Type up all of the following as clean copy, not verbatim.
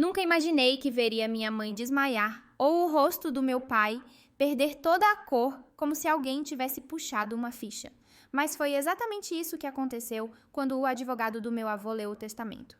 Nunca imaginei que veria minha mãe desmaiar ou o rosto do meu pai perder toda a cor, como se alguém tivesse puxado uma ficha. Mas foi exatamente isso que aconteceu quando o advogado do meu avô leu o testamento.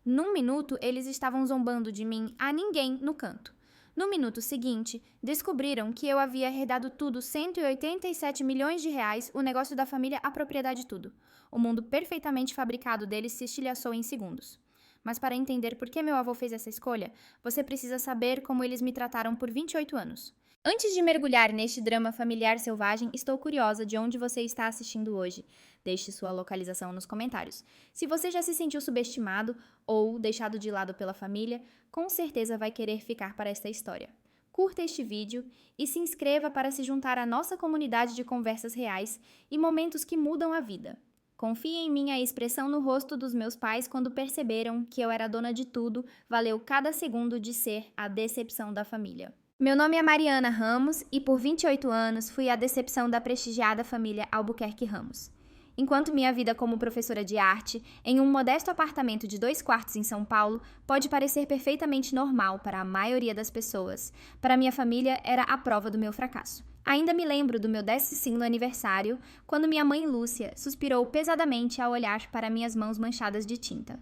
Num minuto, eles estavam zombando de mim a ninguém no canto. No minuto seguinte, descobriram que eu havia herdado tudo, 187 milhões de reais, o negócio da família, a propriedade, tudo. O mundo perfeitamente fabricado deles se estilhaçou em segundos. Mas para entender por que meu avô fez essa escolha, você precisa saber como eles me trataram por 28 anos. Antes de mergulhar neste drama familiar selvagem, estou curiosa de onde você está assistindo hoje. Deixe sua localização nos comentários. Se você já se sentiu subestimado ou deixado de lado pela família, com certeza vai querer ficar para esta história. Curta este vídeo e se inscreva para se juntar à nossa comunidade de conversas reais e momentos que mudam a vida. Confie em mim, a expressão no rosto dos meus pais quando perceberam que eu era dona de tudo, valeu cada segundo de ser a decepção da família. Meu nome é Mariana Ramos e por 28 anos fui a decepção da prestigiada família Albuquerque Ramos. Enquanto minha vida como professora de arte, em um modesto apartamento de 2 quartos em São Paulo, pode parecer perfeitamente normal para a maioria das pessoas, para minha família era a prova do meu fracasso. Ainda me lembro do meu 15º aniversário, quando minha mãe Lúcia suspirou pesadamente ao olhar para minhas mãos manchadas de tinta.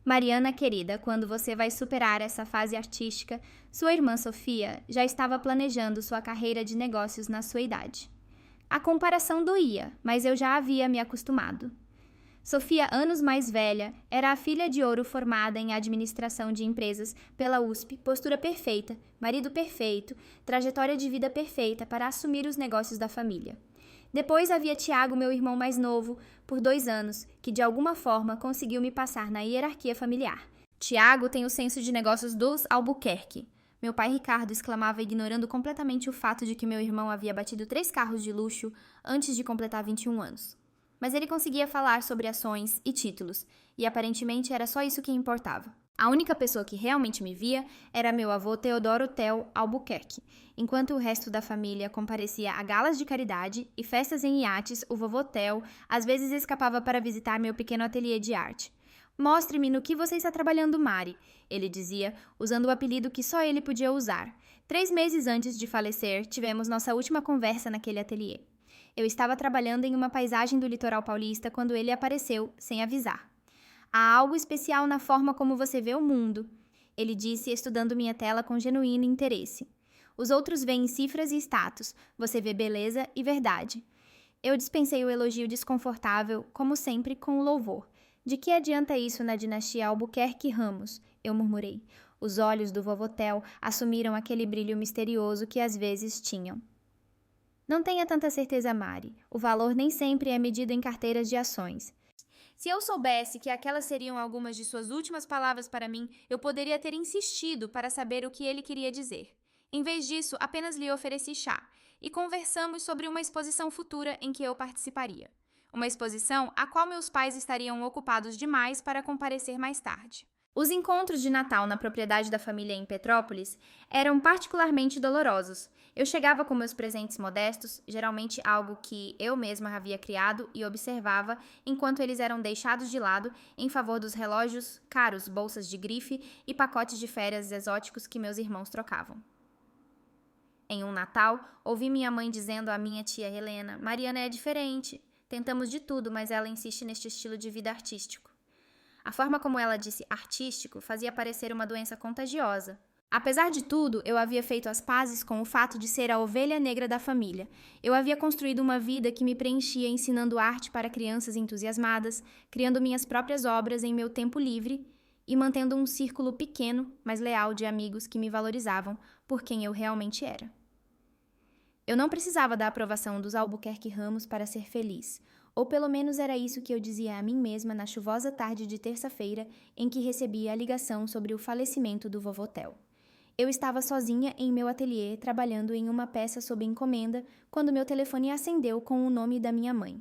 Mariana querida, quando você vai superar essa fase artística, sua irmã Sofia já estava planejando sua carreira de negócios na sua idade. A comparação doía, mas eu já havia me acostumado. Sofia, anos mais velha, era a filha de ouro formada em administração de empresas pela USP, postura perfeita, marido perfeito, trajetória de vida perfeita para assumir os negócios da família. Depois havia Tiago, meu irmão mais novo, por 2 anos, que de alguma forma conseguiu me passar na hierarquia familiar. Tiago tem o senso de negócios dos Albuquerque. Meu pai Ricardo exclamava, ignorando completamente o fato de que meu irmão havia batido 3 carros de luxo antes de completar 21 anos. Mas ele conseguia falar sobre ações e títulos, e aparentemente era só isso que importava. A única pessoa que realmente me via era meu avô Teodoro Theo Albuquerque. Enquanto o resto da família comparecia a galas de caridade e festas em iates, o vovô Theo às vezes escapava para visitar meu pequeno ateliê de arte. "Mostre-me no que você está trabalhando, Mari", ele dizia, usando o apelido que só ele podia usar. 3 meses antes de falecer, tivemos nossa última conversa naquele ateliê. Eu estava trabalhando em uma paisagem do litoral paulista quando ele apareceu, sem avisar. "Há algo especial na forma como você vê o mundo", ele disse, estudando minha tela com genuíno interesse. "Os outros veem cifras e status, você vê beleza e verdade." Eu dispensei o elogio desconfortável, como sempre, com louvor. "De que adianta isso na dinastia Albuquerque Ramos?", eu murmurei. Os olhos do vovô Theo assumiram aquele brilho misterioso que às vezes tinham. "Não tenha tanta certeza, Mari. O valor nem sempre é medido em carteiras de ações. Se eu soubesse que aquelas seriam algumas de suas últimas palavras para mim, eu poderia ter insistido para saber o que ele queria dizer. Em vez disso, apenas lhe ofereci chá e conversamos sobre uma exposição futura em que eu participaria. Uma exposição a qual meus pais estariam ocupados demais para comparecer mais tarde. Os encontros de Natal na propriedade da família em Petrópolis eram particularmente dolorosos. Eu chegava com meus presentes modestos, geralmente algo que eu mesma havia criado, e observava enquanto eles eram deixados de lado em favor dos relógios caros, bolsas de grife e pacotes de férias exóticos que meus irmãos trocavam. Em um Natal, ouvi minha mãe dizendo à minha tia Helena: "Mariana é diferente. Tentamos de tudo, mas ela insiste neste estilo de vida artístico." A forma como ela disse artístico fazia parecer uma doença contagiosa. Apesar de tudo, eu havia feito as pazes com o fato de ser a ovelha negra da família. Eu havia construído uma vida que me preenchia ensinando arte para crianças entusiasmadas, criando minhas próprias obras em meu tempo livre e mantendo um círculo pequeno, mas leal de amigos que me valorizavam por quem eu realmente era. Eu não precisava da aprovação dos Albuquerque Ramos para ser feliz. Ou pelo menos era isso que eu dizia a mim mesma na chuvosa tarde de terça-feira em que recebi a ligação sobre o falecimento do vovô Theo. Eu estava sozinha em meu ateliê trabalhando em uma peça sob encomenda quando meu telefone acendeu com o nome da minha mãe.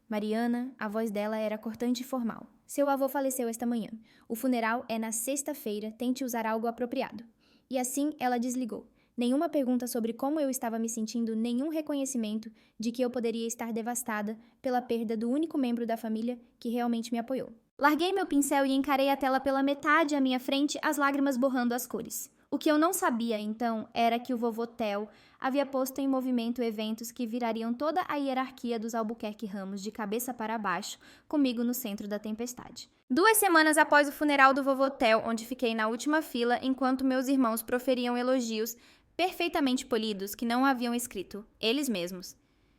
Mariana, a voz dela era cortante e formal. "Seu avô faleceu esta manhã. O funeral é na sexta-feira, tente usar algo apropriado." E assim ela desligou. Nenhuma pergunta sobre como eu estava me sentindo, nenhum reconhecimento de que eu poderia estar devastada pela perda do único membro da família que realmente me apoiou. Larguei meu pincel e encarei a tela pela metade à minha frente, as lágrimas borrando as cores. O que eu não sabia, então, era que o vovô Theo havia posto em movimento eventos que virariam toda a hierarquia dos Albuquerque Ramos de cabeça para baixo, comigo no centro da tempestade. 2 semanas após o funeral do vovô Theo, onde fiquei na última fila enquanto meus irmãos proferiam elogios perfeitamente polidos que não haviam escrito, eles mesmos,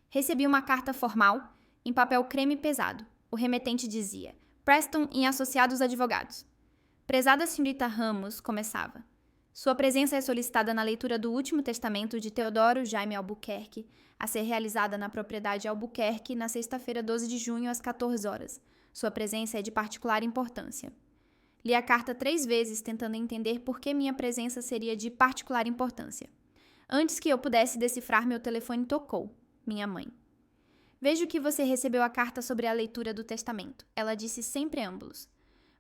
recebi uma carta formal, em papel creme pesado. O remetente dizia: Preston e Associados Advogados. Prezada senhorita Ramos, começava. Sua presença é solicitada na leitura do último testamento de Teodoro Jaime Albuquerque, a ser realizada na propriedade Albuquerque na sexta-feira, 12 de junho, às 14 horas. Sua presença é de particular importância. Li a carta 3 vezes, tentando entender por que minha presença seria de particular importância. Antes que eu pudesse decifrar, meu telefone tocou. Minha mãe. Vejo que você recebeu a carta sobre a leitura do testamento. Ela disse sem preâmbulos.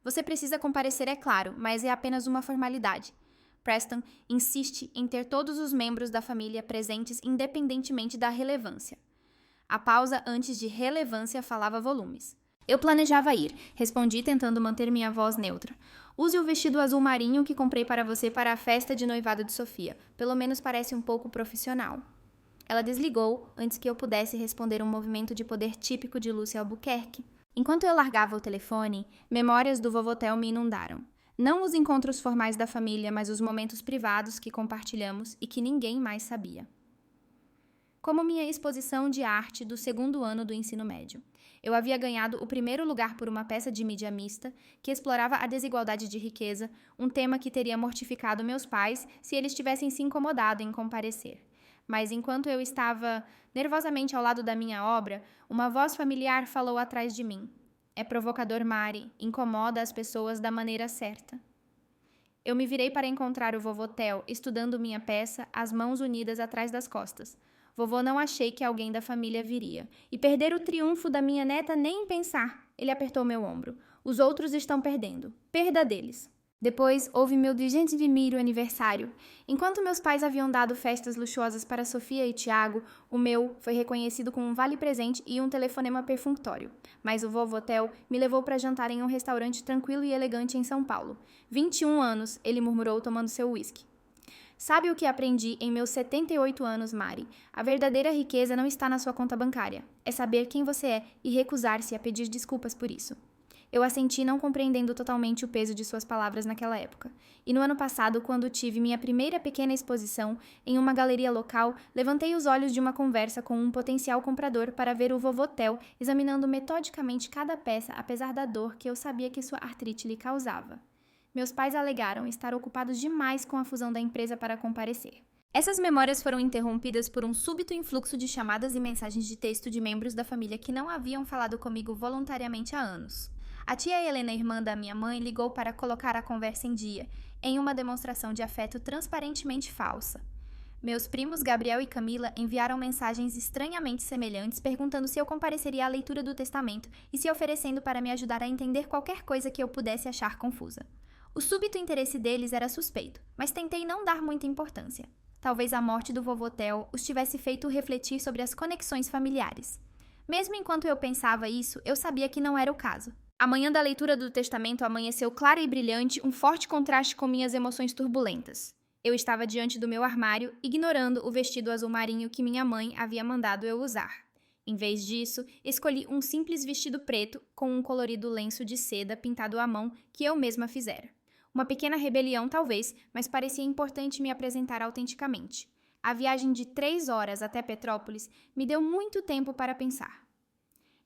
Você precisa comparecer, é claro, mas é apenas uma formalidade. Preston insiste em ter todos os membros da família presentes independentemente da relevância. A pausa antes de relevância falava volumes. Eu planejava ir, respondi tentando manter minha voz neutra. Use o vestido azul marinho que comprei para você para a festa de noivado de Sofia. Pelo menos parece um pouco profissional. Ela desligou antes que eu pudesse responder um movimento de poder típico de Lúcia Albuquerque. Enquanto eu largava o telefone, memórias do vovô Theo me inundaram. Não os encontros formais da família, mas os momentos privados que compartilhamos e que ninguém mais sabia. Como minha exposição de arte do 2º ano do ensino médio. Eu havia ganhado o 1º lugar por uma peça de mídia mista que explorava a desigualdade de riqueza, um tema que teria mortificado meus pais se eles tivessem se incomodado em comparecer. Mas enquanto eu estava nervosamente ao lado da minha obra, uma voz familiar falou atrás de mim. É provocador, Mari, incomoda as pessoas da maneira certa. Eu me virei para encontrar o vovô Theo, estudando minha peça, as mãos unidas atrás das costas. Vovô, não achei que alguém da família viria. E perder o triunfo da minha neta nem em pensar. Ele apertou meu ombro. Os outros estão perdendo. Perda deles. Depois, houve meu 200º aniversário. Enquanto meus pais haviam dado festas luxuosas para Sofia e Tiago, o meu foi reconhecido com um vale-presente e um telefonema perfunctório. Mas o vovô Theo me levou para jantar em um restaurante tranquilo e elegante em São Paulo. 21 anos, ele murmurou tomando seu uísque. Sabe o que aprendi em meus 78 anos, Mari? A verdadeira riqueza não está na sua conta bancária. É saber quem você é e recusar-se a pedir desculpas por isso. Eu assenti, não compreendendo totalmente o peso de suas palavras naquela época. E no ano passado, quando tive minha primeira pequena exposição em uma galeria local, levantei os olhos de uma conversa com um potencial comprador para ver o vovô Theo examinando metodicamente cada peça, apesar da dor que eu sabia que sua artrite lhe causava. Meus pais alegaram estar ocupados demais com a fusão da empresa para comparecer. Essas memórias foram interrompidas por um súbito influxo de chamadas e mensagens de texto de membros da família que não haviam falado comigo voluntariamente há anos. A tia Helena, irmã da minha mãe, ligou para colocar a conversa em dia, em uma demonstração de afeto transparentemente falsa. Meus primos Gabriel e Camila enviaram mensagens estranhamente semelhantes perguntando se eu compareceria à leitura do testamento e se oferecendo para me ajudar a entender qualquer coisa que eu pudesse achar confusa. O súbito interesse deles era suspeito, mas tentei não dar muita importância. Talvez a morte do vovô Theo os tivesse feito refletir sobre as conexões familiares. Mesmo enquanto eu pensava isso, eu sabia que não era o caso. A manhã da leitura do testamento amanheceu clara e brilhante, um forte contraste com minhas emoções turbulentas. Eu estava diante do meu armário, ignorando o vestido azul marinho que minha mãe havia mandado eu usar. Em vez disso, escolhi um simples vestido preto com um colorido lenço de seda pintado à mão que eu mesma fizera. Uma pequena rebelião, talvez, mas parecia importante me apresentar autenticamente. A viagem de 3 horas até Petrópolis me deu muito tempo para pensar.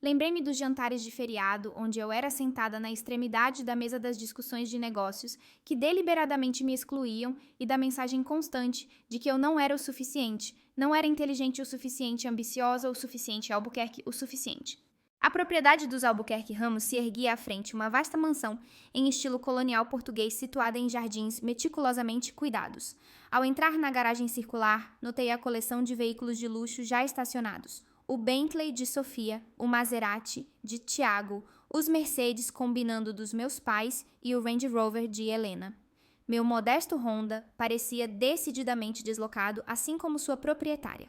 Lembrei-me dos jantares de feriado, onde eu era sentada na extremidade da mesa das discussões de negócios, que deliberadamente me excluíam, e da mensagem constante de que eu não era o suficiente, não era inteligente o suficiente, ambiciosa o suficiente, Albuquerque o suficiente. A propriedade dos Albuquerque Ramos se erguia à frente, uma vasta mansão em estilo colonial português situada em jardins meticulosamente cuidados. Ao entrar na garagem circular, notei a coleção de veículos de luxo já estacionados. O Bentley de Sofia, o Maserati de Tiago, os Mercedes combinando dos meus pais e o Range Rover de Helena. Meu modesto Honda parecia decididamente deslocado, assim como sua proprietária.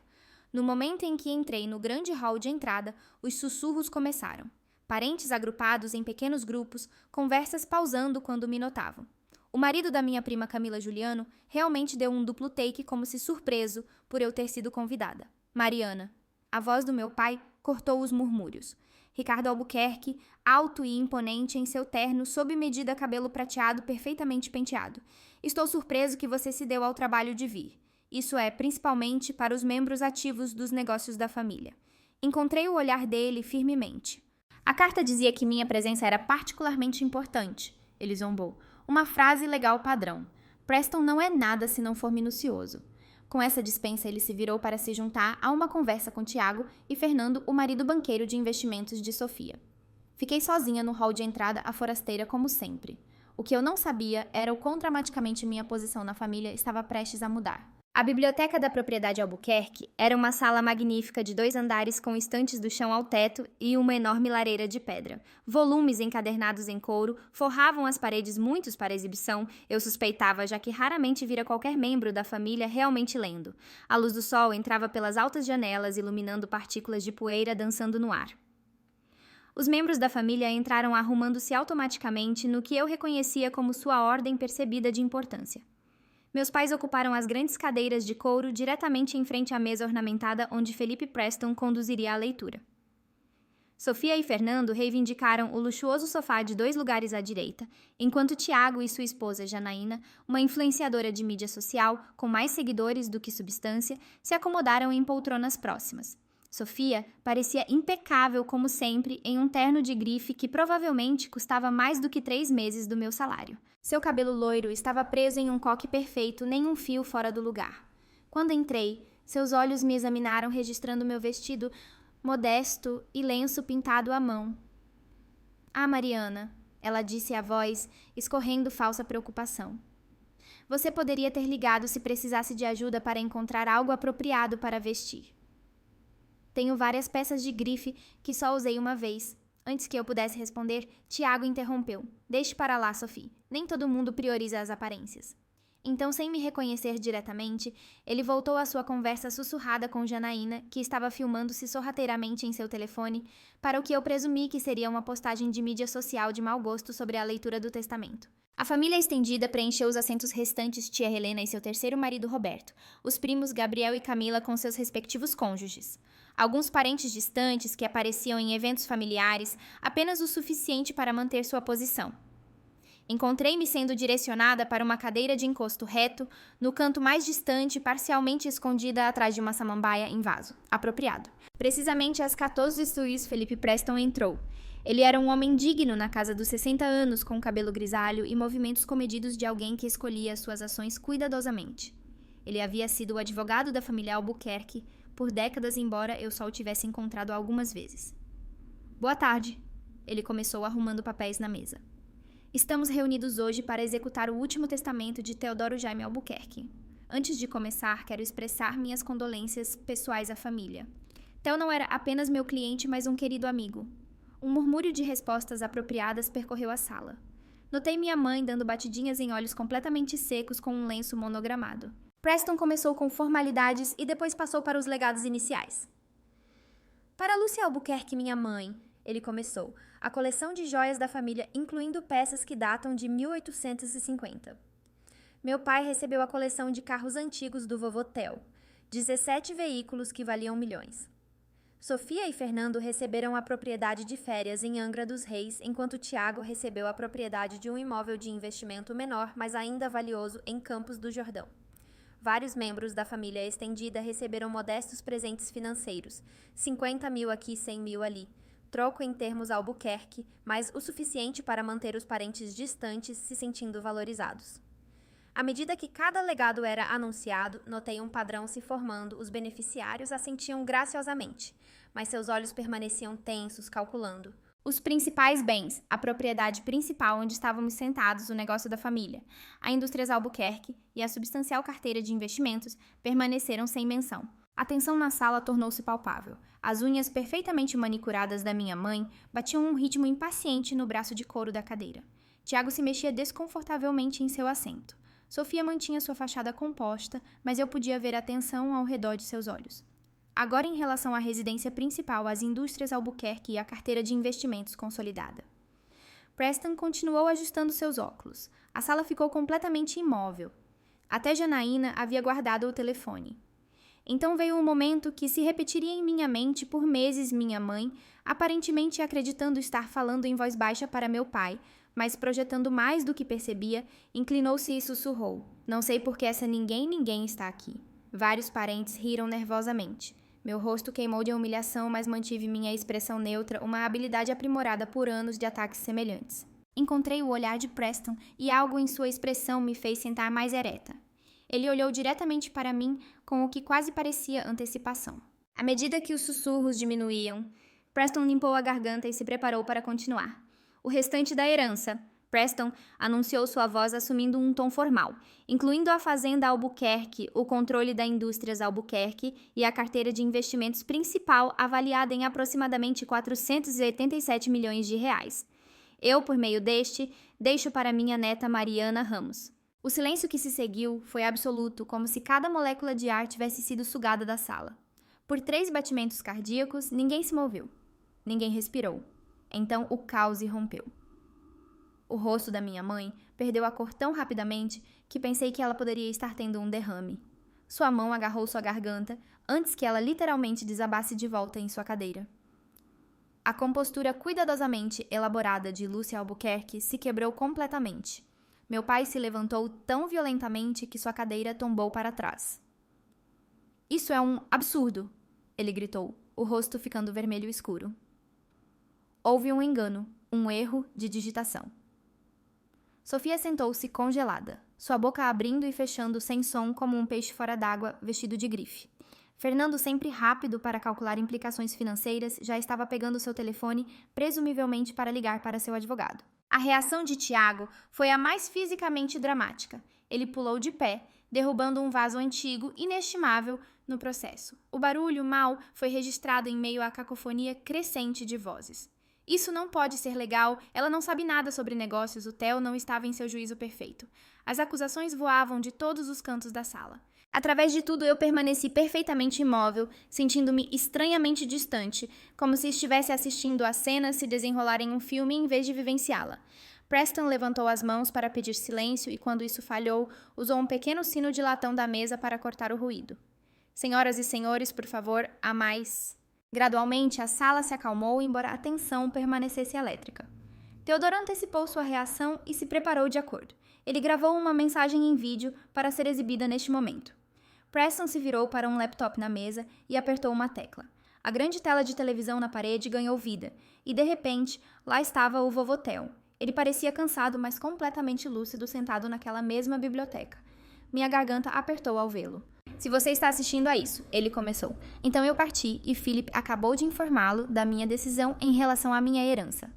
No momento em que entrei no grande hall de entrada, os sussurros começaram. Parentes agrupados em pequenos grupos, conversas pausando quando me notavam. O marido da minha prima Camila Juliano realmente deu um duplo take como se surpreso por eu ter sido convidada. Mariana. A voz do meu pai cortou os murmúrios. Ricardo Albuquerque, alto e imponente em seu terno, sob medida cabelo prateado perfeitamente penteado. Estou surpreso que você se deu ao trabalho de vir. Isso é, principalmente, para os membros ativos dos negócios da família. Encontrei o olhar dele firmemente. A carta dizia que minha presença era particularmente importante. Ele zombou. Uma frase legal padrão. Preston não é nada se não for minucioso. Com essa dispensa, ele se virou para se juntar a uma conversa com Tiago e Fernando, o marido banqueiro de investimentos de Sofia. Fiquei sozinha no hall de entrada à forasteira como sempre. O que eu não sabia era o quão dramaticamente minha posição na família estava prestes a mudar. A biblioteca da propriedade Albuquerque era uma sala magnífica de 2 andares com estantes do chão ao teto e uma enorme lareira de pedra. Volumes encadernados em couro forravam as paredes, muitos para exibição, eu suspeitava, já que raramente vira qualquer membro da família realmente lendo. A luz do sol entrava pelas altas janelas, iluminando partículas de poeira dançando no ar. Os membros da família entraram arrumando-se automaticamente no que eu reconhecia como sua ordem percebida de importância. Meus pais ocuparam as grandes cadeiras de couro diretamente em frente à mesa ornamentada onde Felipe Preston conduziria a leitura. Sofia e Fernando reivindicaram o luxuoso sofá de 2 lugares à direita, enquanto Tiago e sua esposa Janaína, uma influenciadora de mídia social com mais seguidores do que substância, se acomodaram em poltronas próximas. Sofia parecia impecável como sempre em um terno de grife que provavelmente custava mais do que 3 meses do meu salário. Seu cabelo loiro estava preso em um coque perfeito, nem um fio fora do lugar. Quando entrei, seus olhos me examinaram registrando meu vestido modesto e lenço pintado à mão. Ah, Mariana, ela disse a voz, escorrendo falsa preocupação. Você poderia ter ligado se precisasse de ajuda para encontrar algo apropriado para vestir. Tenho várias peças de grife que só usei uma vez. Antes que eu pudesse responder, Tiago interrompeu. Deixe para lá, Sophie. Nem todo mundo prioriza as aparências. Então, sem me reconhecer diretamente, ele voltou à sua conversa sussurrada com Janaína, que estava filmando-se sorrateiramente em seu telefone, para o que eu presumi que seria uma postagem de mídia social de mau gosto sobre a leitura do testamento. A família estendida preencheu os assentos restantes tia Helena e seu terceiro marido Roberto, os primos Gabriel e Camila com seus respectivos cônjuges. Alguns parentes distantes que apareciam em eventos familiares, apenas o suficiente para manter sua posição. Encontrei-me sendo direcionada para uma cadeira de encosto reto, no canto mais distante, parcialmente escondida atrás de uma samambaia em vaso, apropriado. Precisamente às 14 suíços, Felipe Preston entrou. Ele era um homem digno na casa dos 60 anos, com cabelo grisalho e movimentos comedidos de alguém que escolhia suas ações cuidadosamente. Ele havia sido o advogado da família Albuquerque por décadas, embora eu só o tivesse encontrado algumas vezes. Boa tarde, ele começou arrumando papéis na mesa. Estamos reunidos hoje para executar o último testamento de Teodoro Jaime Albuquerque. Antes de começar, quero expressar minhas condolências pessoais à família. Theo não era apenas meu cliente, mas um querido amigo. Um murmúrio de respostas apropriadas percorreu a sala. Notei minha mãe dando batidinhas em olhos completamente secos com um lenço monogramado. Preston começou com formalidades e depois passou para os legados iniciais. Para Lúcia Albuquerque, minha mãe, ele começou, a coleção de joias da família, incluindo peças que datam de 1850. Meu pai recebeu a coleção de carros antigos do vovô Theo, 17 veículos que valiam milhões. Sofia e Fernando receberam a propriedade de férias em Angra dos Reis, enquanto Tiago recebeu a propriedade de um imóvel de investimento menor, mas ainda valioso, em Campos do Jordão. Vários membros da família estendida receberam modestos presentes financeiros, 50 mil aqui, 100 mil ali, troco em termos Albuquerque, mas o suficiente para manter os parentes distantes se sentindo valorizados. À medida que cada legado era anunciado, notei um padrão se formando, os beneficiários assentiam graciosamente, mas seus olhos permaneciam tensos, calculando. Os principais bens, a propriedade principal onde estávamos sentados, o negócio da família, a Indústrias Albuquerque e a substancial carteira de investimentos permaneceram sem menção. A tensão na sala tornou-se palpável. As unhas perfeitamente manicuradas da minha mãe batiam um ritmo impaciente no braço de couro da cadeira. Tiago se mexia desconfortavelmente em seu assento. Sofia mantinha sua fachada composta, mas eu podia ver a tensão ao redor de seus olhos. Agora em relação à residência principal, as indústrias Albuquerque e a carteira de investimentos consolidada. Preston continuou ajustando seus óculos. A sala ficou completamente imóvel. Até Janaína havia guardado o telefone. Então veio um momento que se repetiria em minha mente por meses. Minha mãe, aparentemente acreditando estar falando em voz baixa para meu pai, mas projetando mais do que percebia, inclinou-se e sussurrou: "Não sei por que essa ninguém está aqui." Vários parentes riram nervosamente. Meu rosto queimou de humilhação, mas mantive minha expressão neutra, uma habilidade aprimorada por anos de ataques semelhantes. Encontrei o olhar de Preston e algo em sua expressão me fez sentar mais ereta. Ele olhou diretamente para mim com o que quase parecia antecipação. À medida que os sussurros diminuíam, Preston limpou a garganta e se preparou para continuar. "O restante da herança", Preston anunciou sua voz assumindo um tom formal, "incluindo a fazenda Albuquerque, o controle da Indústrias Albuquerque e a carteira de investimentos principal avaliada em aproximadamente 487 milhões de reais. Eu, por meio deste, deixo para minha neta Mariana Ramos." O silêncio que se seguiu foi absoluto, como se cada molécula de ar tivesse sido sugada da sala. Por 3 batimentos cardíacos, ninguém se moveu. Ninguém respirou. Então o caos irrompeu. O rosto da minha mãe perdeu a cor tão rapidamente que pensei que ela poderia estar tendo um derrame. Sua mão agarrou sua garganta antes que ela literalmente desabasse de volta em sua cadeira. A compostura cuidadosamente elaborada de Lúcia Albuquerque se quebrou completamente. Meu pai se levantou tão violentamente que sua cadeira tombou para trás. "Isso é um absurdo!" ele gritou, o rosto ficando vermelho escuro. Houve um engano, um erro de digitação. Sofia sentou-se congelada, sua boca abrindo e fechando sem som como um peixe fora d'água vestido de grife. Fernando, sempre rápido para calcular implicações financeiras, já estava pegando seu telefone, presumivelmente para ligar para seu advogado. A reação de Tiago foi a mais fisicamente dramática. Ele pulou de pé, derrubando um vaso antigo, inestimável, no processo. O barulho mau foi registrado em meio à cacofonia crescente de vozes. "Isso não pode ser legal, ela não sabe nada sobre negócios", o Theo não estava em seu juízo perfeito. As acusações voavam de todos os cantos da sala. Através de tudo, eu permaneci perfeitamente imóvel, sentindo-me estranhamente distante, como se estivesse assistindo a cena se desenrolar em um filme em vez de vivenciá-la. Preston levantou as mãos para pedir silêncio e, quando isso falhou, usou um pequeno sino de latão da mesa para cortar o ruído. "Senhoras e senhores, por favor, a mais." Gradualmente, a sala se acalmou, embora a tensão permanecesse elétrica. Teodoro antecipou sua reação e se preparou de acordo. Ele gravou uma mensagem em vídeo para ser exibida neste momento. Preston se virou para um laptop na mesa e apertou uma tecla. A grande tela de televisão na parede ganhou vida, e de repente, lá estava o vovô Theo. Ele parecia cansado, mas completamente lúcido, sentado naquela mesma biblioteca. Minha garganta apertou ao vê-lo. "Se você está assistindo a isso", ele começou. "Então eu parti e Philip acabou de informá-lo da minha decisão em relação à minha herança.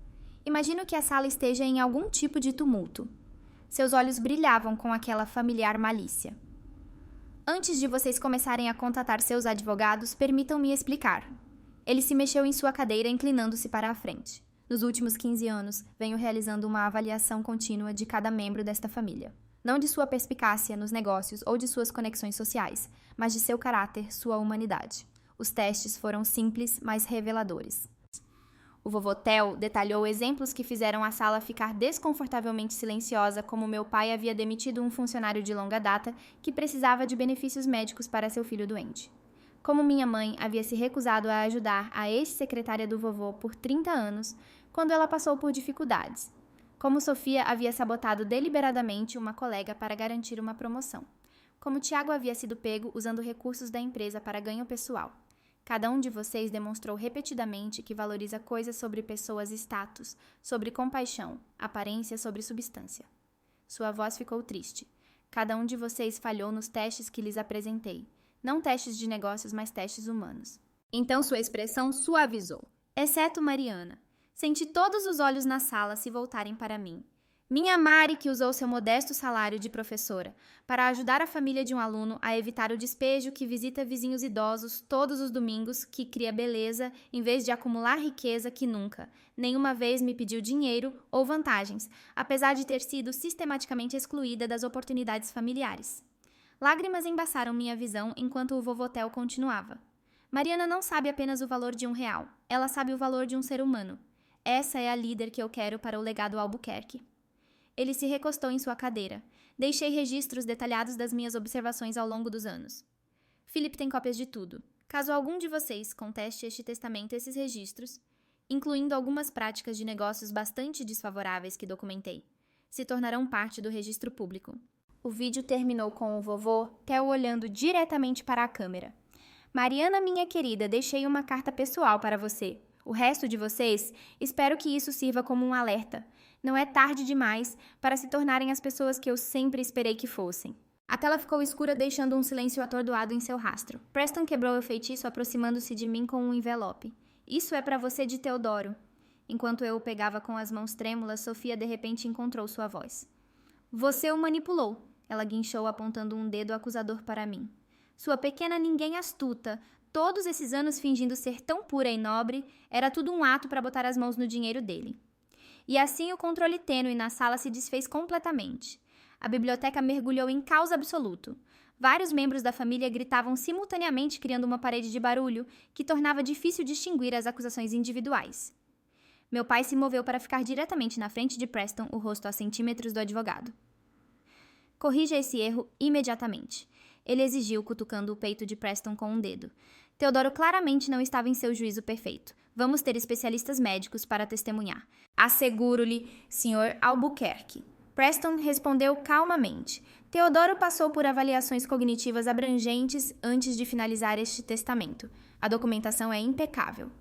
Imagino que a sala esteja em algum tipo de tumulto." Seus olhos brilhavam com aquela familiar malícia. "Antes de vocês começarem a contatar seus advogados, permitam-me explicar." Ele se mexeu em sua cadeira, inclinando-se para a frente. "Nos últimos 15 anos, venho realizando uma avaliação contínua de cada membro desta família. Não de sua perspicácia nos negócios ou de suas conexões sociais, mas de seu caráter, sua humanidade. Os testes foram simples, mas reveladores." O vovô Theo detalhou exemplos que fizeram a sala ficar desconfortavelmente silenciosa, como meu pai havia demitido um funcionário de longa data que precisava de benefícios médicos para seu filho doente. Como minha mãe havia se recusado a ajudar a ex-secretária do vovô por 30 anos, quando ela passou por dificuldades. Como Sofia havia sabotado deliberadamente uma colega para garantir uma promoção. Como Tiago havia sido pego usando recursos da empresa para ganho pessoal. Cada um de vocês demonstrou repetidamente que valoriza coisas sobre pessoas e status, sobre compaixão, aparência sobre substância. Sua voz ficou triste. Cada um de vocês falhou nos testes que lhes apresentei. Não testes de negócios, mas testes humanos. Então sua expressão suavizou. Exceto Mariana. Senti todos os olhos na sala se voltarem para mim. Minha Mari, que usou seu modesto salário de professora para ajudar a família de um aluno a evitar o despejo, que visita vizinhos idosos todos os domingos, que cria beleza em vez de acumular riqueza, que nunca, nenhuma vez me pediu dinheiro ou vantagens, apesar de ter sido sistematicamente excluída das oportunidades familiares. Lágrimas embaçaram minha visão enquanto o vovô Theo continuava. Mariana não sabe apenas o valor de R$1, ela sabe o valor de um ser humano. Essa é a líder que eu quero para o legado Albuquerque. Ele se recostou em sua cadeira. Deixei registros detalhados das minhas observações ao longo dos anos. Philip tem cópias de tudo. Caso algum de vocês conteste este testamento e esses registros, incluindo algumas práticas de negócios bastante desfavoráveis que documentei, se tornarão parte do registro público. O vídeo terminou com o vovô Theo olhando diretamente para a câmera. Mariana, minha querida, deixei uma carta pessoal para você. O resto de vocês, espero que isso sirva como um alerta. Não é tarde demais para se tornarem as pessoas que eu sempre esperei que fossem. A tela ficou escura, deixando um silêncio atordoado em seu rastro. Preston quebrou o feitiço, aproximando-se de mim com um envelope. Isso é para você de Teodoro. Enquanto eu o pegava com as mãos trêmulas, Sofia de repente encontrou sua voz. Você o manipulou. Ela guinchou, apontando um dedo acusador para mim. Sua pequena ninguém astuta. Todos esses anos fingindo ser tão pura e nobre, era tudo um ato para botar as mãos no dinheiro dele. E assim o controle tênue na sala se desfez completamente. A biblioteca mergulhou em caos absoluto. Vários membros da família gritavam simultaneamente, criando uma parede de barulho que tornava difícil distinguir as acusações individuais. Meu pai se moveu para ficar diretamente na frente de Preston, o rosto a centímetros do advogado. Corrija esse erro imediatamente. Ele exigiu, cutucando o peito de Preston com um dedo. Teodoro claramente não estava em seu juízo perfeito. Vamos ter especialistas médicos para testemunhar. Asseguro-lhe, Sr. Albuquerque. Preston respondeu calmamente. Teodoro passou por avaliações cognitivas abrangentes antes de finalizar este testamento. A documentação é impecável.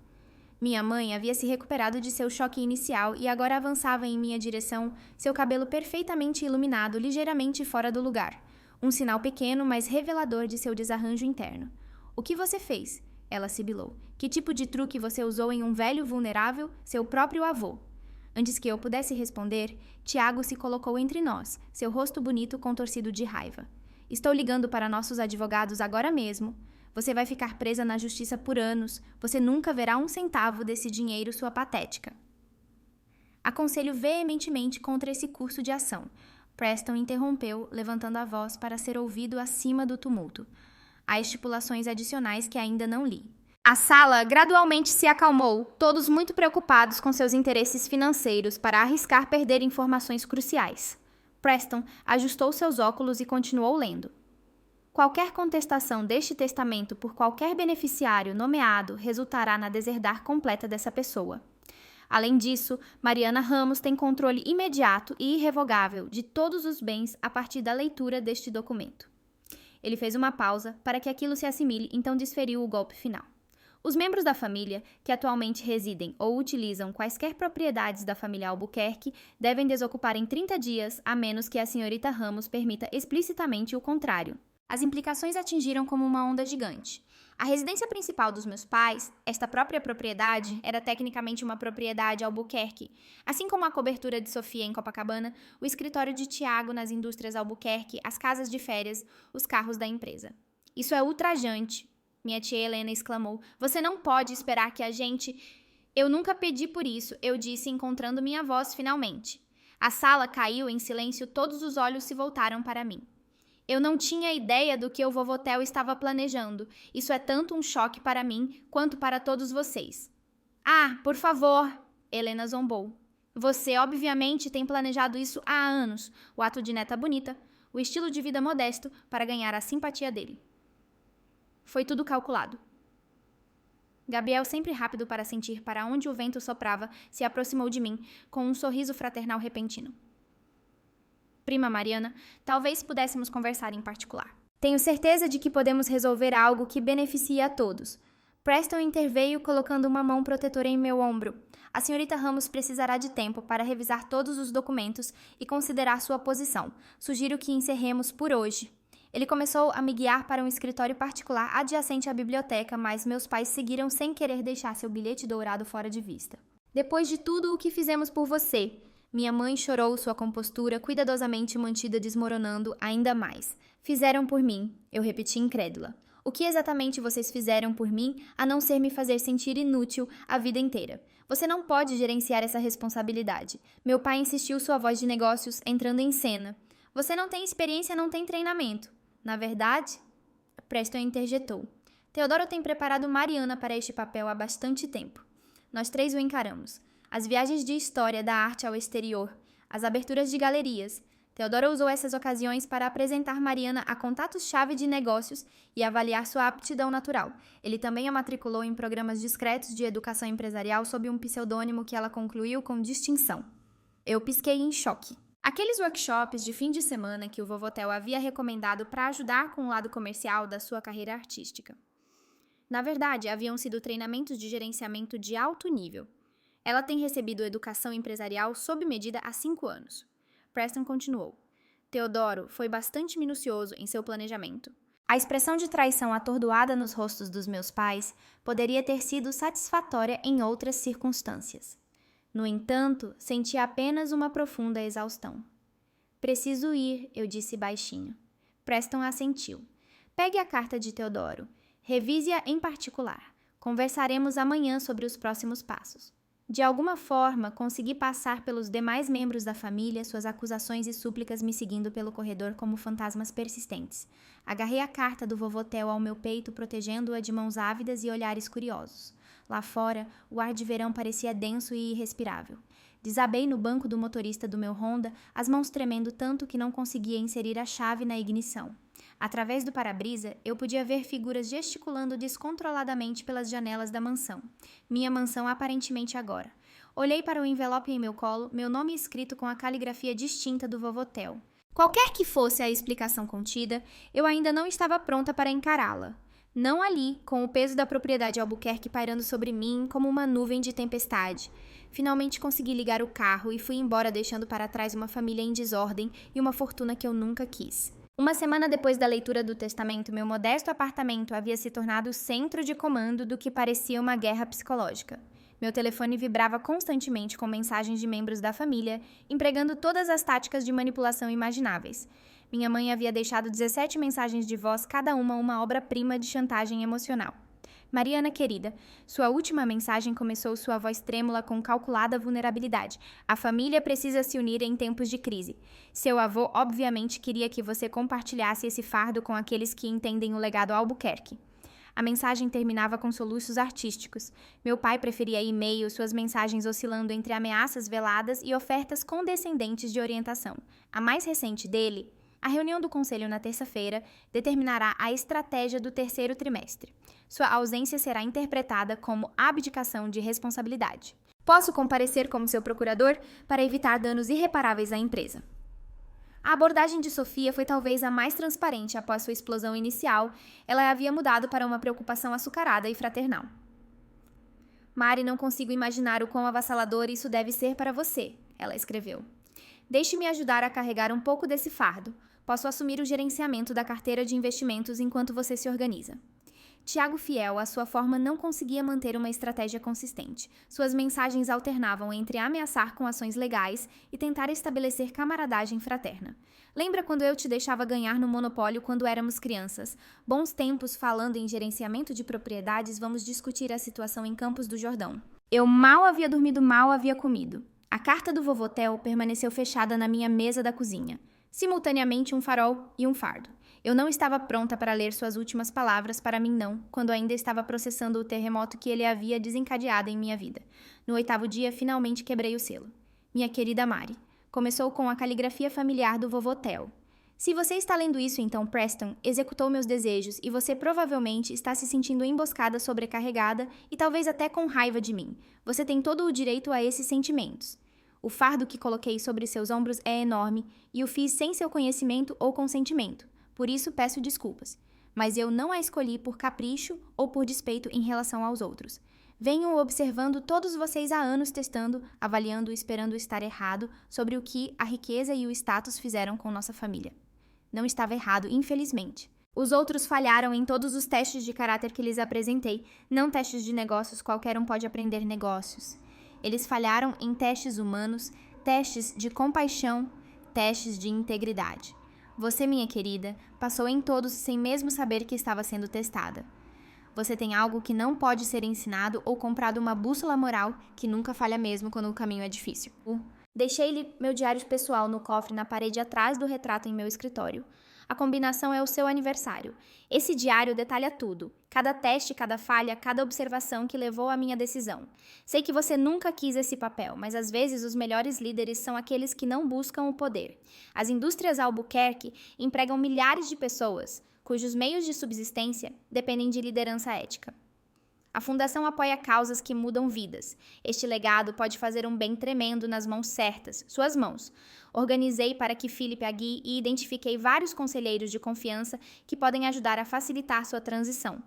Minha mãe havia se recuperado de seu choque inicial e agora avançava em minha direção, seu cabelo perfeitamente iluminado, ligeiramente fora do lugar. Um sinal pequeno, mas revelador de seu desarranjo interno. O que você fez? Ela sibilou. Que tipo de truque você usou em um velho vulnerável, seu próprio avô? Antes que eu pudesse responder, Tiago se colocou entre nós, seu rosto bonito contorcido de raiva. Estou ligando para nossos advogados agora mesmo. Você vai ficar presa na justiça por anos. Você nunca verá um centavo desse dinheiro, sua patética. Aconselho veementemente contra esse curso de ação. Preston interrompeu, levantando a voz para ser ouvido acima do tumulto. Há estipulações adicionais que ainda não li. A sala gradualmente se acalmou, todos muito preocupados com seus interesses financeiros para arriscar perder informações cruciais. Preston ajustou seus óculos e continuou lendo. Qualquer contestação deste testamento por qualquer beneficiário nomeado resultará na deserdar completa dessa pessoa. Além disso, Mariana Ramos tem controle imediato e irrevogável de todos os bens a partir da leitura deste documento. Ele fez uma pausa para que aquilo se assimile, então desferiu o golpe final. Os membros da família, que atualmente residem ou utilizam quaisquer propriedades da família Albuquerque, devem desocupar em 30 dias, a menos que a senhorita Ramos permita explicitamente o contrário. As implicações atingiram como uma onda gigante. A residência principal dos meus pais, esta própria propriedade, era tecnicamente uma propriedade Albuquerque, assim como a cobertura de Sofia em Copacabana, o escritório de Tiago nas indústrias Albuquerque, as casas de férias, os carros da empresa. Isso é ultrajante, minha tia Helena exclamou. Você não pode esperar que a gente... Eu nunca pedi por isso, eu disse, encontrando minha voz finalmente. A sala caiu em silêncio, todos os olhos se voltaram para mim. Eu não tinha ideia do que o vovô Theo estava planejando. Isso é tanto um choque para mim quanto para todos vocês. Ah, por favor, Helena zombou. Você, obviamente, tem planejado isso há anos. O ato de neta bonita, o estilo de vida modesto para ganhar a simpatia dele. Foi tudo calculado. Gabriel, sempre rápido para sentir para onde o vento soprava, se aproximou de mim, com um sorriso fraternal repentino. Prima Mariana, talvez pudéssemos conversar em particular. Tenho certeza de que podemos resolver algo que beneficie a todos. Preston interveio, colocando uma mão protetora em meu ombro. A senhorita Ramos precisará de tempo para revisar todos os documentos e considerar sua posição. Sugiro que encerremos por hoje. Ele começou a me guiar para um escritório particular adjacente à biblioteca, mas meus pais seguiram sem querer deixar seu bilhete dourado fora de vista. Depois de tudo o que fizemos por você, minha mãe chorou, sua compostura cuidadosamente mantida desmoronando ainda mais. Fizeram por mim, eu repeti incrédula. O que exatamente vocês fizeram por mim, a não ser me fazer sentir inútil a vida inteira? Você não pode gerenciar essa responsabilidade. Meu pai insistiu, sua voz de negócios entrando em cena. Você não tem experiência, não tem treinamento. Na verdade, Preston interjetou. Teodoro tem preparado Mariana para este papel há bastante tempo. Nós três o encaramos. As viagens de história da arte ao exterior, as aberturas de galerias. Teodoro usou essas ocasiões para apresentar Mariana a contatos-chave de negócios e avaliar sua aptidão natural. Ele também a matriculou em programas discretos de educação empresarial sob um pseudônimo que ela concluiu com distinção. Eu pisquei em choque. Aqueles workshops de fim de semana que o Vovotel havia recomendado para ajudar com o lado comercial da sua carreira artística. Na verdade, haviam sido treinamentos de gerenciamento de alto nível. Ela tem recebido educação empresarial sob medida há 5 anos. Preston continuou. Teodoro foi bastante minucioso em seu planejamento. A expressão de traição atordoada nos rostos dos meus pais poderia ter sido satisfatória em outras circunstâncias. No entanto, senti apenas uma profunda exaustão. Preciso ir, eu disse baixinho. Preston assentiu. Pegue a carta de Teodoro. Revise-a em particular. Conversaremos amanhã sobre os próximos passos. De alguma forma, consegui passar pelos demais membros da família, suas acusações e súplicas me seguindo pelo corredor como fantasmas persistentes. Agarrei a carta do Vovotel ao meu peito, protegendo-a de mãos ávidas e olhares curiosos. Lá fora, o ar de verão parecia denso e irrespirável. Desabei no banco do motorista do meu Honda, as mãos tremendo tanto que não conseguia inserir a chave na ignição. Através do para-brisa, eu podia ver figuras gesticulando descontroladamente pelas janelas da mansão. Minha mansão aparentemente agora. Olhei para o envelope em meu colo, meu nome escrito com a caligrafia distinta do Vovotel. Qualquer que fosse a explicação contida, eu ainda não estava pronta para encará-la. Não ali, com o peso da propriedade Albuquerque pairando sobre mim como uma nuvem de tempestade. Finalmente consegui ligar o carro e fui embora deixando para trás uma família em desordem e uma fortuna que eu nunca quis. Uma semana depois da leitura do testamento, meu modesto apartamento havia se tornado o centro de comando do que parecia uma guerra psicológica. Meu telefone vibrava constantemente com mensagens de membros da família, empregando todas as táticas de manipulação imagináveis. Minha mãe havia deixado 17 mensagens de voz, cada uma obra-prima de chantagem emocional. Mariana querida, sua última mensagem começou sua voz trêmula com calculada vulnerabilidade. A família precisa se unir em tempos de crise. Seu avô obviamente queria que você compartilhasse esse fardo com aqueles que entendem o legado Albuquerque. A mensagem terminava com soluços artísticos. Meu pai preferia e-mail, suas mensagens oscilando entre ameaças veladas e ofertas condescendentes de orientação. A mais recente dele, a reunião do conselho na terça-feira, determinará a estratégia do 3º trimestre. Sua ausência será interpretada como abdicação de responsabilidade. Posso comparecer como seu procurador para evitar danos irreparáveis à empresa. A abordagem de Sofia foi talvez a mais transparente após sua explosão inicial. Ela havia mudado para uma preocupação açucarada e fraternal. Mari, não consigo imaginar o quão avassalador isso deve ser para você, ela escreveu. Deixe-me ajudar a carregar um pouco desse fardo. Posso assumir o gerenciamento da carteira de investimentos enquanto você se organiza. Tiago Fiel, à sua forma, não conseguia manter uma estratégia consistente. Suas mensagens alternavam entre ameaçar com ações legais e tentar estabelecer camaradagem fraterna. Lembra quando eu te deixava ganhar no monopólio quando éramos crianças? Bons tempos, falando em gerenciamento de propriedades, vamos discutir a situação em Campos do Jordão. Eu mal havia dormido, mal havia comido. A carta do Vovotel permaneceu fechada na minha mesa da cozinha. Simultaneamente um farol e um fardo. Eu não estava pronta para ler suas últimas palavras, para mim não, quando ainda estava processando o terremoto que ele havia desencadeado em minha vida. No 8º dia, finalmente quebrei o selo. Minha querida Mari. Começou com a caligrafia familiar do Vovotel. Se você está lendo isso, então Preston executou meus desejos e você provavelmente está se sentindo emboscada, sobrecarregada e talvez até com raiva de mim. Você tem todo o direito a esses sentimentos. O fardo que coloquei sobre seus ombros é enorme e o fiz sem seu conhecimento ou consentimento. Por isso peço desculpas. Mas eu não a escolhi por capricho ou por despeito em relação aos outros. Venho observando todos vocês há anos testando, avaliando e esperando estar errado sobre o que a riqueza e o status fizeram com nossa família. Não estava errado, infelizmente. Os outros falharam em todos os testes de caráter que lhes apresentei, não testes de negócios, qualquer um pode aprender negócios. Eles falharam em testes humanos, testes de compaixão, testes de integridade. Você, minha querida, passou em todos sem mesmo saber que estava sendo testada. Você tem algo que não pode ser ensinado ou comprado uma bússola moral que nunca falha mesmo quando o caminho é difícil. Deixei-lhe meu diário pessoal no cofre na parede atrás do retrato em meu escritório. A combinação é o seu aniversário. Esse diário detalha tudo. Cada teste, cada falha, cada observação que levou à minha decisão. Sei que você nunca quis esse papel, mas às vezes os melhores líderes são aqueles que não buscam o poder. As indústrias Albuquerque empregam milhares de pessoas, cujos meios de subsistência dependem de liderança ética. A fundação apoia causas que mudam vidas. Este legado pode fazer um bem tremendo nas mãos certas, suas mãos. Organizei para que Philip a guie e identifiquei vários conselheiros de confiança que podem ajudar a facilitar sua transição.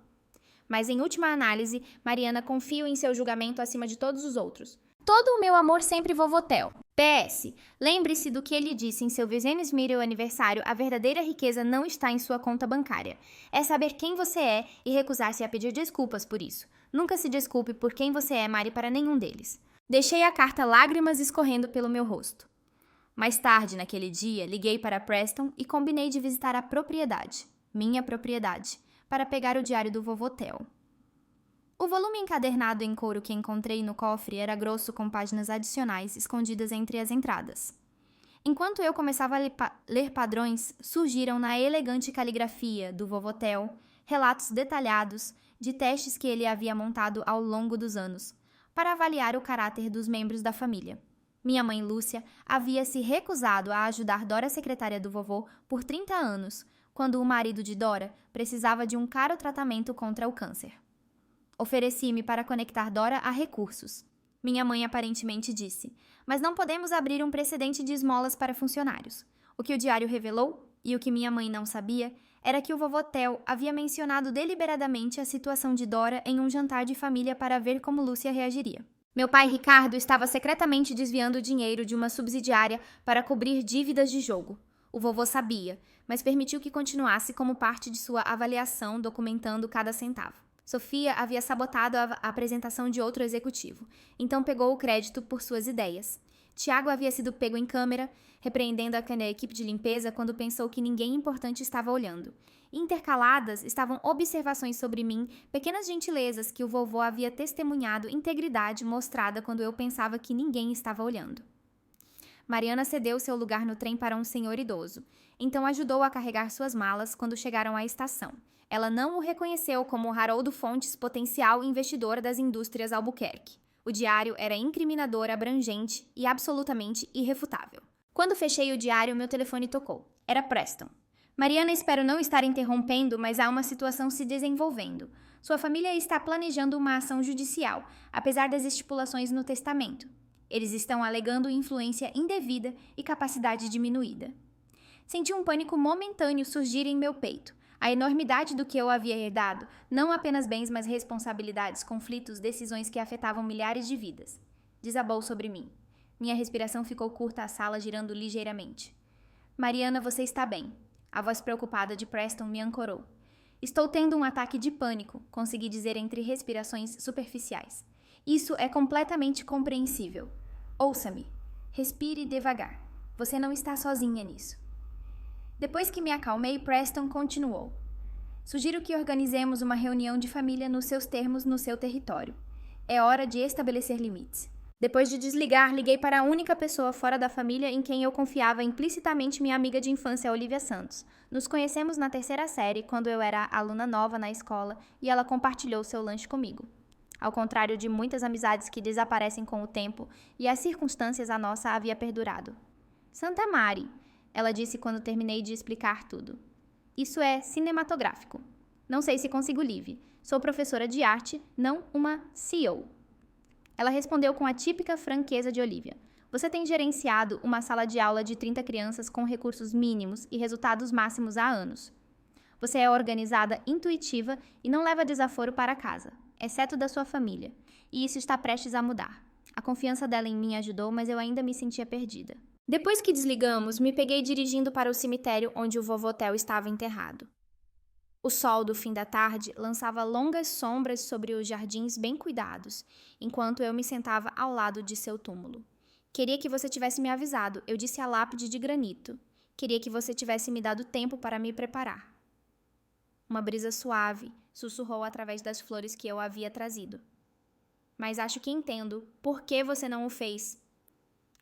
Mas, em última análise, Mariana, confio em seu julgamento acima de todos os outros. Todo o meu amor sempre vovotel. PS. Lembre-se do que ele disse em seu Business Meeting aniversário, a verdadeira riqueza não está em sua conta bancária. É saber quem você é e recusar-se a pedir desculpas por isso. Nunca se desculpe por quem você é, Mari, para nenhum deles. Deixei a carta lágrimas escorrendo pelo meu rosto. Mais tarde, naquele dia, liguei para Preston e combinei de visitar a propriedade, minha propriedade, para pegar o diário do vovotel. O volume encadernado em couro que encontrei no cofre era grosso com páginas adicionais escondidas entre as entradas. Enquanto eu começava a ler padrões, surgiram na elegante caligrafia do vovotel relatos detalhados de testes que ele havia montado ao longo dos anos, para avaliar o caráter dos membros da família. Minha mãe Lúcia havia se recusado a ajudar Dora, secretária do vovô, por 30 anos, quando o marido de Dora precisava de um caro tratamento contra o câncer. Ofereci-me para conectar Dora a recursos. Minha mãe aparentemente disse, mas não podemos abrir um precedente de esmolas para funcionários. O que o diário revelou, e o que minha mãe não sabia, era que o vovô Theo havia mencionado deliberadamente a situação de Dora em um jantar de família para ver como Lúcia reagiria. Meu pai Ricardo estava secretamente desviando dinheiro de uma subsidiária para cobrir dívidas de jogo. O vovô sabia, mas permitiu que continuasse como parte de sua avaliação, documentando cada centavo. Sofia havia sabotado a apresentação de outro executivo, então pegou o crédito por suas ideias. Tiago havia sido pego em câmera, repreendendo a equipe de limpeza quando pensou que ninguém importante estava olhando. Intercaladas estavam observações sobre mim, pequenas gentilezas que o vovô havia testemunhado integridade mostrada quando eu pensava que ninguém estava olhando. Mariana cedeu seu lugar no trem para um senhor idoso, então ajudou a carregar suas malas quando chegaram à estação. Ela não o reconheceu como Haroldo Fontes, potencial investidor das indústrias Albuquerque. O diário era incriminador, abrangente e absolutamente irrefutável. Quando fechei o diário, meu telefone tocou. Era Preston. Mariana, espero não estar interrompendo, mas há uma situação se desenvolvendo. Sua família está planejando uma ação judicial, apesar das estipulações no testamento. Eles estão alegando influência indevida e capacidade diminuída. Senti um pânico momentâneo surgir em meu peito. A enormidade do que eu havia herdado, não apenas bens, mas responsabilidades, conflitos, decisões que afetavam milhares de vidas. Desabou sobre mim. Minha respiração ficou curta, a sala girando ligeiramente. Mariana, você está bem. A voz preocupada de Preston me ancorou. Estou tendo um ataque de pânico, consegui dizer entre respirações superficiais. Isso é completamente compreensível. Ouça-me. Respire devagar. Você não está sozinha nisso. Depois que me acalmei, Preston continuou. Sugiro que organizemos uma reunião de família nos seus termos no seu território. É hora de estabelecer limites. Depois de desligar, liguei para a única pessoa fora da família em quem eu confiava implicitamente, minha amiga de infância, Olivia Santos. Nos conhecemos na 3ª série, quando eu era aluna nova na escola, e ela compartilhou seu lanche comigo. Ao contrário de muitas amizades que desaparecem com o tempo e as circunstâncias, a nossa havia perdurado. Santa Mari, ela disse quando terminei de explicar tudo. Isso é cinematográfico. Não sei se consigo Liv. Sou professora de arte, não uma CEO. Ela respondeu com a típica franqueza de Olivia. Você tem gerenciado uma sala de aula de 30 crianças com recursos mínimos e resultados máximos há anos. Você é organizada, intuitiva e não leva desaforo para casa, exceto da sua família. E isso está prestes a mudar. A confiança dela em mim ajudou, mas eu ainda me sentia perdida. Depois que desligamos, me peguei dirigindo para o cemitério onde o vovô Theo estava enterrado. O sol do fim da tarde lançava longas sombras sobre os jardins bem cuidados, enquanto eu me sentava ao lado de seu túmulo. Queria que você tivesse me avisado, eu disse à lápide de granito. Queria que você tivesse me dado tempo para me preparar. Uma brisa suave sussurrou através das flores que eu havia trazido. Mas acho que entendo por que você não o fez.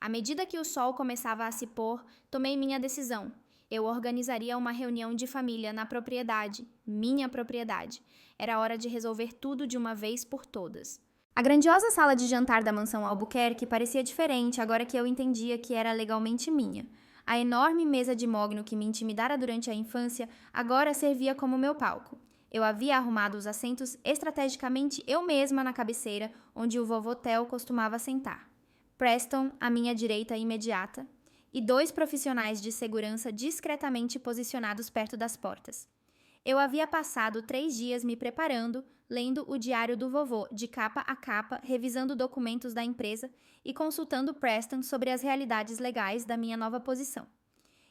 À medida que o sol começava a se pôr, tomei minha decisão. Eu organizaria uma reunião de família na propriedade, minha propriedade. Era hora de resolver tudo de uma vez por todas. A grandiosa sala de jantar da mansão Albuquerque parecia diferente agora que eu entendia que era legalmente minha. A enorme mesa de mogno que me intimidara durante a infância agora servia como meu palco. Eu havia arrumado os assentos estrategicamente eu mesma na cabeceira, onde o vovô Theo costumava sentar. Preston, à minha direita imediata, e 2 profissionais de segurança discretamente posicionados perto das portas. Eu havia passado 3 dias me preparando, lendo o diário do vovô de capa a capa, revisando documentos da empresa e consultando Preston sobre as realidades legais da minha nova posição.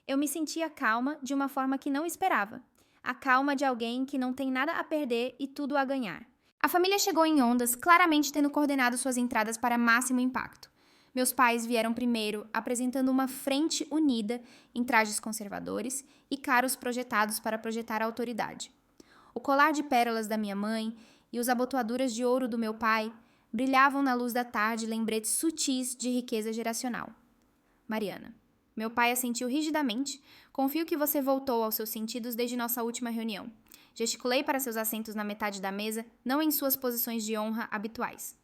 Eu me sentia calma de uma forma que não esperava. A calma de alguém que não tem nada a perder e tudo a ganhar. A família chegou em ondas, claramente tendo coordenado suas entradas para máximo impacto. Meus pais vieram primeiro, apresentando uma frente unida em trajes conservadores e caros projetados para projetar a autoridade. O colar de pérolas da minha mãe e os abotoaduras de ouro do meu pai brilhavam na luz da tarde lembretes sutis de riqueza geracional. Mariana. Meu pai assentiu rigidamente. Confio que você voltou aos seus sentidos desde nossa última reunião. Gesticulei para seus assentos na metade da mesa, não em suas posições de honra habituais.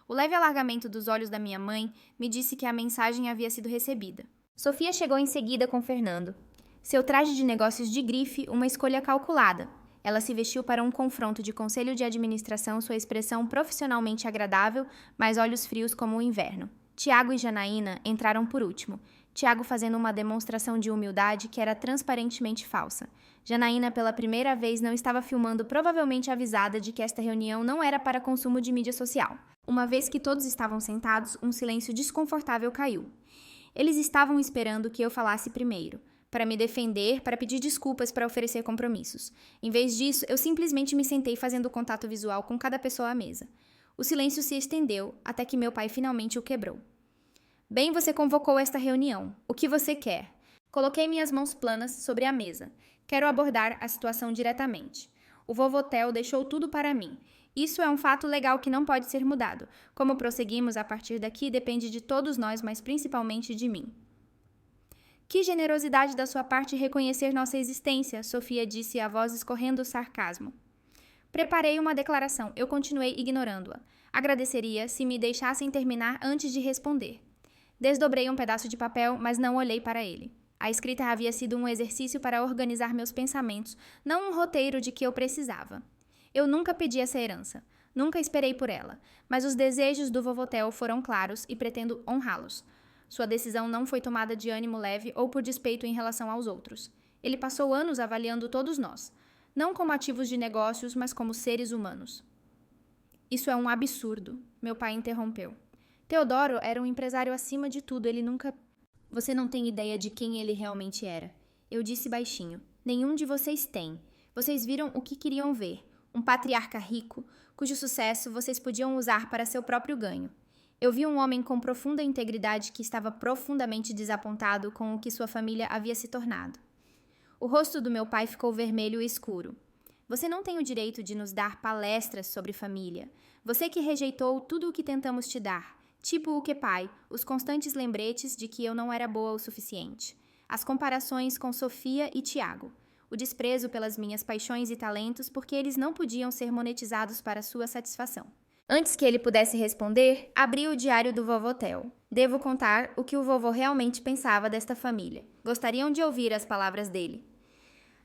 O leve alargamento dos olhos da minha mãe me disse que a mensagem havia sido recebida. Sofia chegou em seguida com Fernando. Seu traje de negócios de grife, uma escolha calculada. Ela se vestiu para um confronto de conselho de administração, sua expressão profissionalmente agradável, mas olhos frios como o inverno. Tiago e Janaína entraram por último. Tiago fazendo uma demonstração de humildade que era transparentemente falsa. Janaína, pela primeira vez, não estava filmando, provavelmente avisada de que esta reunião não era para consumo de mídia social. Uma vez que todos estavam sentados, um silêncio desconfortável caiu. Eles estavam esperando que eu falasse primeiro, para me defender, para pedir desculpas, para oferecer compromissos. Em vez disso, eu simplesmente me sentei fazendo contato visual com cada pessoa à mesa. O silêncio se estendeu, até que meu pai finalmente o quebrou. Bem, você convocou esta reunião. O que você quer? Coloquei minhas mãos planas sobre a mesa. Quero abordar a situação diretamente. O vovô Theo deixou tudo para mim. Isso é um fato legal que não pode ser mudado. Como prosseguimos a partir daqui depende de todos nós, mas principalmente de mim. Que generosidade da sua parte reconhecer nossa existência, Sofia disse, a voz escorrendo sarcasmo. Preparei uma declaração, eu continuei ignorando-a. Agradeceria se me deixassem terminar antes de responder. Desdobrei um pedaço de papel, mas não olhei para ele. A escrita havia sido um exercício para organizar meus pensamentos, não um roteiro de que eu precisava. Eu nunca pedi essa herança, nunca esperei por ela, mas os desejos do vovô Theo foram claros e pretendo honrá-los. Sua decisão não foi tomada de ânimo leve ou por despeito em relação aos outros. Ele passou anos avaliando todos nós, não como ativos de negócios, mas como seres humanos. Isso é um absurdo, meu pai interrompeu. Teodoro era um empresário acima de tudo, ele nunca... Você não tem ideia de quem ele realmente era. Eu disse baixinho. Nenhum de vocês tem. Vocês viram o que queriam ver. Um patriarca rico, cujo sucesso vocês podiam usar para seu próprio ganho. Eu vi um homem com profunda integridade que estava profundamente desapontado com o que sua família havia se tornado. O rosto do meu pai ficou vermelho e escuro. Você não tem o direito de nos dar palestras sobre família. Você que rejeitou tudo o que tentamos te dar. Tipo o que pai, os constantes lembretes de que eu não era boa o suficiente. As comparações com Sofia e Tiago. O desprezo pelas minhas paixões e talentos porque eles não podiam ser monetizados para sua satisfação. Antes que ele pudesse responder, abri o diário do vovô Theo. Devo contar o que o vovô realmente pensava desta família. Gostariam de ouvir as palavras dele.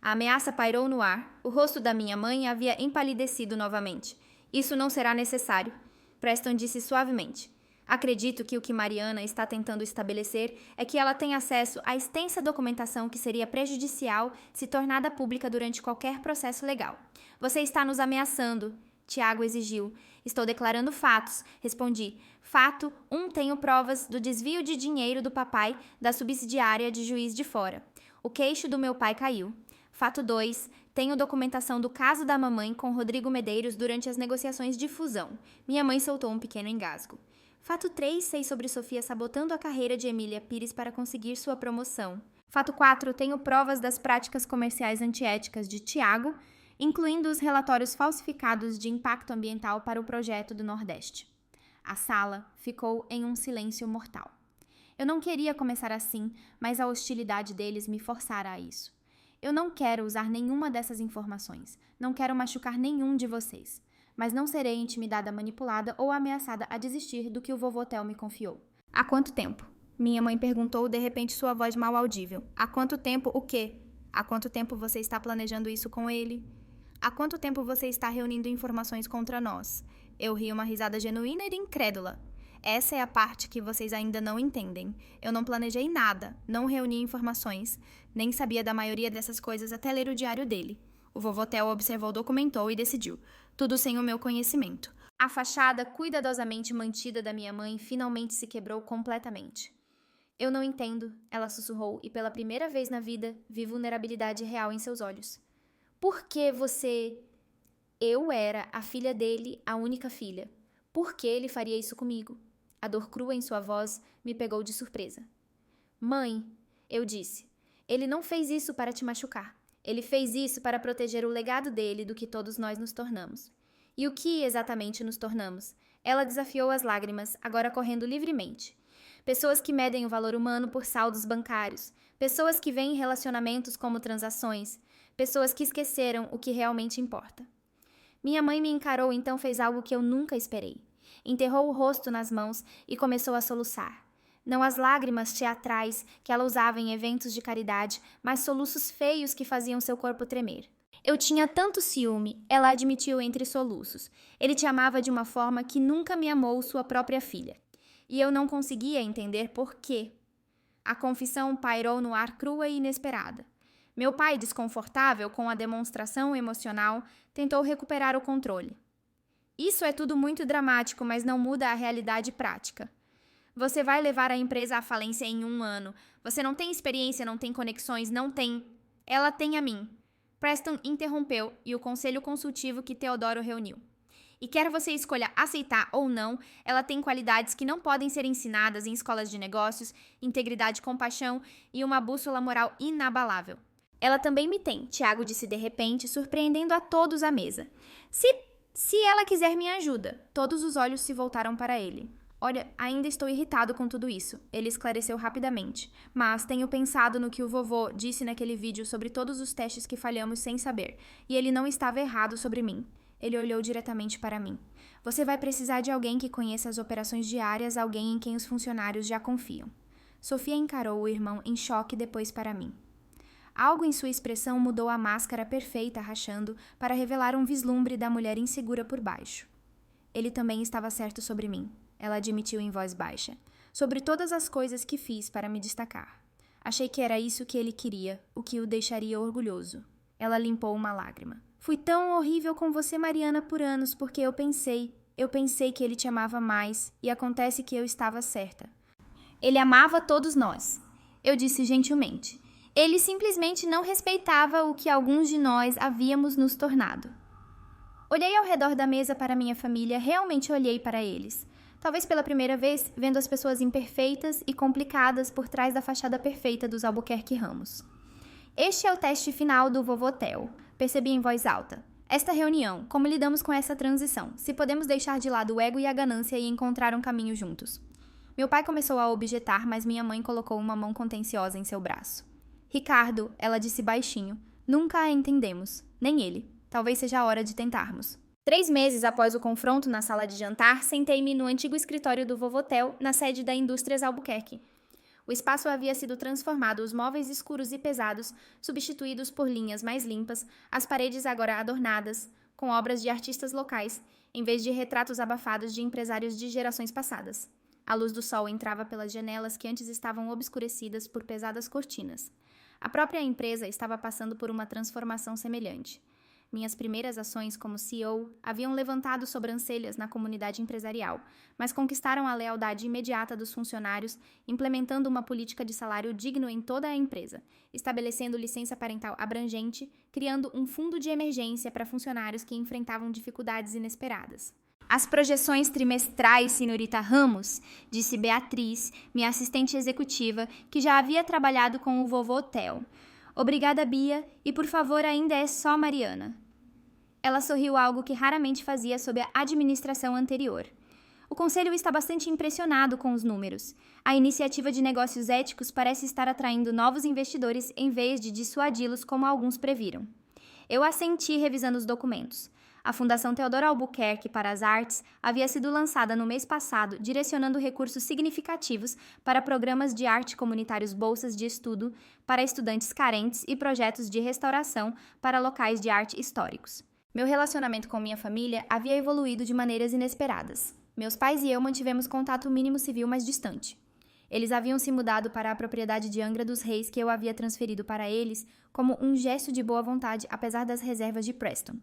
A ameaça pairou no ar. O rosto da minha mãe havia empalidecido novamente. Isso não será necessário, Preston disse suavemente. Acredito que o que Mariana está tentando estabelecer é que ela tem acesso à extensa documentação que seria prejudicial se tornada pública durante qualquer processo legal. Você está nos ameaçando, Tiago exigiu. Estou declarando fatos, respondi. Fato 1, tenho provas do desvio de dinheiro do papai da subsidiária de Juiz de Fora. O queixo do meu pai caiu. Fato 2, tenho documentação do caso da mamãe com Rodrigo Medeiros durante as negociações de fusão. Minha mãe soltou um pequeno engasgo. Fato 3, sei sobre Sofia sabotando a carreira de Emília Pires para conseguir sua promoção. Fato 4, tenho provas das práticas comerciais antiéticas de Tiago, incluindo os relatórios falsificados de impacto ambiental para o projeto do Nordeste. A sala ficou em um silêncio mortal. Eu não queria começar assim, mas a hostilidade deles me forçara a isso. Eu não quero usar nenhuma dessas informações. Não quero machucar nenhum de vocês. Mas não serei intimidada, manipulada ou ameaçada a desistir do que o vovô Theo me confiou. Há quanto tempo? Minha mãe perguntou, de repente sua voz mal audível. Há quanto tempo o quê? Há quanto tempo você está planejando isso com ele? Há quanto tempo você está reunindo informações contra nós? Eu ri uma risada genuína e incrédula. Essa é a parte que vocês ainda não entendem. Eu não planejei nada, não reuni informações, nem sabia da maioria dessas coisas até ler o diário dele. O vovô Theo observou, documentou e decidiu. Tudo sem o meu conhecimento. A fachada cuidadosamente mantida da minha mãe finalmente se quebrou completamente. Eu não entendo, ela sussurrou, e pela primeira vez na vida vi vulnerabilidade real em seus olhos. Por que você... Eu era a filha dele, a única filha. Por que ele faria isso comigo? A dor crua em sua voz me pegou de surpresa. Mãe, eu disse, ele não fez isso para te machucar. Ele fez isso para proteger o legado dele do que todos nós nos tornamos. E o que exatamente nos tornamos? Ela desafiou as lágrimas, agora correndo livremente. Pessoas que medem o valor humano por saldos bancários. Pessoas que veem relacionamentos como transações. Pessoas que esqueceram o que realmente importa. Minha mãe me encarou, então fez algo que eu nunca esperei. Enterrou o rosto nas mãos e começou a soluçar. Não as lágrimas teatrais que ela usava em eventos de caridade, mas soluços feios que faziam seu corpo tremer. Eu tinha tanto ciúme, ela admitiu entre soluços. Ele te amava de uma forma que nunca me amou sua própria filha. E eu não conseguia entender por quê. A confissão pairou no ar crua e inesperada. Meu pai, desconfortável com a demonstração emocional, tentou recuperar o controle. Isso é tudo muito dramático, mas não muda a realidade prática. Você vai levar a empresa à falência em 1 ano. Você não tem experiência, não tem conexões, não tem... Ela tem a mim. Preston interrompeu e o conselho consultivo que Teodoro reuniu. E quer você escolha aceitar ou não, ela tem qualidades que não podem ser ensinadas em escolas de negócios, integridade, compaixão e uma bússola moral inabalável. Ela também me tem, Tiago disse de repente, surpreendendo a todos à mesa. Se ela quiser minha ajuda. Todos os olhos se voltaram para ele. Olha, ainda estou irritado com tudo isso, ele esclareceu rapidamente. Mas tenho pensado no que o vovô disse naquele vídeo sobre todos os testes que falhamos sem saber. E ele não estava errado sobre mim. Ele olhou diretamente para mim. Você vai precisar de alguém que conheça as operações diárias, alguém em quem os funcionários já confiam. Sofia encarou o irmão em choque depois para mim. Algo em sua expressão mudou a máscara perfeita rachando para revelar um vislumbre da mulher insegura por baixo. Ele também estava certo sobre mim, ela admitiu em voz baixa. Sobre todas as coisas que fiz para me destacar. Achei que era isso que ele queria, o que o deixaria orgulhoso. Ela limpou uma lágrima. Fui tão horrível com você, Mariana, por anos, porque eu pensei que ele te amava mais, e acontece que eu estava certa. Ele amava todos nós, eu disse gentilmente. Ele simplesmente não respeitava o que alguns de nós havíamos nos tornado. Olhei ao redor da mesa para minha família, realmente olhei para eles. Talvez pela primeira vez, vendo as pessoas imperfeitas e complicadas por trás da fachada perfeita dos Albuquerque Ramos. Este é o teste final do vovô Theo, percebi em voz alta. Esta reunião, como lidamos com essa transição? Se podemos deixar de lado o ego e a ganância e encontrar um caminho juntos. Meu pai começou a objetar, mas minha mãe colocou uma mão contenciosa em seu braço. Ricardo, ela disse baixinho, nunca a entendemos, nem ele. Talvez seja a hora de tentarmos. 3 meses após o confronto na sala de jantar, sentei-me no antigo escritório do vovô Theo, na sede da Indústrias Albuquerque. O espaço havia sido transformado, os móveis escuros e pesados, substituídos por linhas mais limpas, as paredes agora adornadas, com obras de artistas locais, em vez de retratos abafados de empresários de gerações passadas. A luz do sol entrava pelas janelas que antes estavam obscurecidas por pesadas cortinas. A própria empresa estava passando por uma transformação semelhante. Minhas primeiras ações como CEO haviam levantado sobrancelhas na comunidade empresarial, mas conquistaram a lealdade imediata dos funcionários, implementando uma política de salário digno em toda a empresa, estabelecendo licença parental abrangente, criando um fundo de emergência para funcionários que enfrentavam dificuldades inesperadas. As projeções trimestrais, senhorita Ramos, disse Beatriz, minha assistente executiva, que já havia trabalhado com o vovô Theo. Obrigada, Bia, e por favor ainda é só Mariana. Ela sorriu algo que raramente fazia sob a administração anterior. O conselho está bastante impressionado com os números. A iniciativa de negócios éticos parece estar atraindo novos investidores em vez de dissuadi-los como alguns previram. Eu assenti revisando os documentos. A Fundação Theodore Albuquerque para as Artes havia sido lançada no mês passado, direcionando recursos significativos para programas de arte comunitários, bolsas de estudo para estudantes carentes e projetos de restauração para locais de arte históricos. Meu relacionamento com minha família havia evoluído de maneiras inesperadas. Meus pais e eu mantivemos contato mínimo civil mais distante. Eles haviam se mudado para a propriedade de Angra dos Reis que eu havia transferido para eles como um gesto de boa vontade, apesar das reservas de Preston.